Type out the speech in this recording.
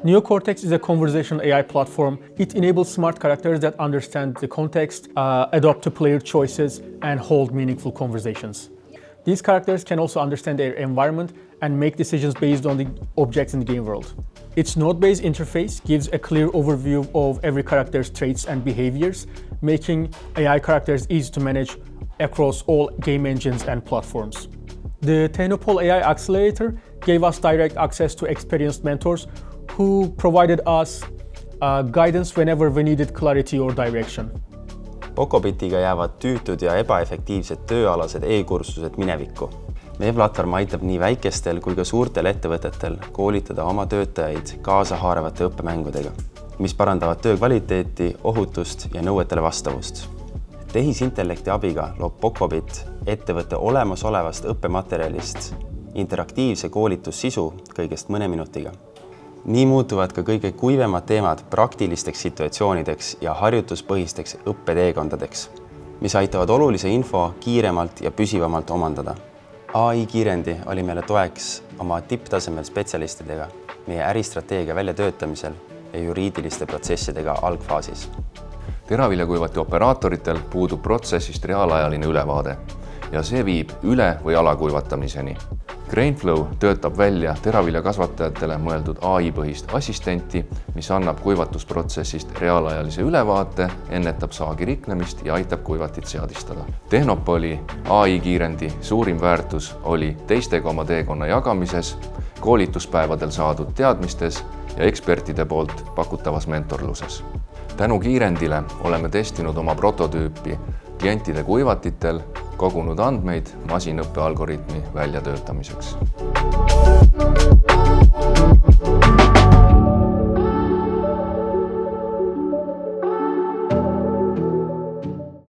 Neocortex is a conversational AI platform. It enables smart characters that understand the context, adapt to player choices, and hold meaningful conversations. These characters can also understand their environment and make decisions based on the objects in the game world. Its node-based interface gives a clear overview of every character's traits and behaviors, making AI characters easy to manage across all game engines and platforms. The Technopole AI Accelerator gave us direct access to experienced mentors who provided us guidance whenever we needed clarity or direction. Pocobitiga jäävad tüütud ja ebaefektiivsed tööalased e-kursused minevikku. Meie platvorm aitab nii väikestel kui ka suurtel ettevõtetel koolitada oma töötajaid kaasahaaravate õppemängudega, mis parandavad töö kvaliteeti, ohutust ja nõuetele vastavust. Tehisintellekti abiga loob Pocobit ettevõtte olemasolevast õppematerjalist interaktiivse koolitussisu kõigest mõne minutiga. Nii muutuvad ka kõige kuivemad teemad praktilisteks situatsioonideks ja harjutuspõhisteks õppeteekondadeks, mis aitavad olulise info kiiremalt ja püsivamalt omandada. AI kiirendi oli meile toeks oma tipptasemel spetsialistidega meie äristrateegia väljatöötamisel ja juriidiliste protsessidega algfaasis. Teraviljakuivati operaatoritel puudub protsessist reaalajaline ülevaade ja see viib üle- või alakuivatamiseni. GrainFlow töötab välja teraviljakasvatajatele mõeldud AI-põhist assistenti, mis annab kuivatusprotsessist reaalajalise ülevaate, ennetab saagi riknemist ja aitab kuivatit seadistada. Technopoli AI kiirendi suurim väärtus oli teistega oma teekonna jagamises, koolituspäevadel saadud teadmistes ja ekspertide poolt pakutavas mentorluses. Tänu kiirendile oleme testinud oma prototüüpi klientide kuivatitel, kogunud andmeid masinõppe algoritmi väljatöötamiseks.